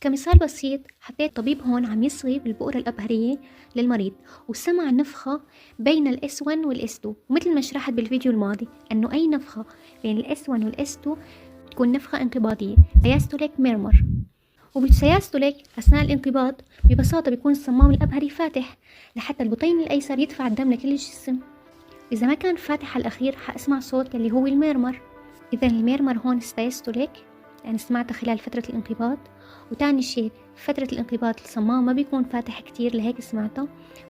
كمثال بسيط حطيت الطبيب هون عم يصغي بالبؤرة الأبهرية للمريض وسمع نفخة بين الاس 1 والاس 2، ومثل ما شرحت بالفيديو الماضي أنه أي نفخة بين الاس 1 والاس 2 تكون نفخة انقباضية diastolic murmur. وبالسياستوليك أثناء الانقباض ببساطة بيكون الصمام الأبهري فاتح لحتى البطين الأيسر يدفع الدم لكل الجسم. إذا ما كان فاتح على الأخير حأسمع صوت اللي هو الميرمر. إذا الميرمر هون سياستوليك يعني سمعتها خلال فترة الانقباض، وتاني شيء فترة الانقباض الصمام ما بيكون فاتح كتير لهيك سمعته.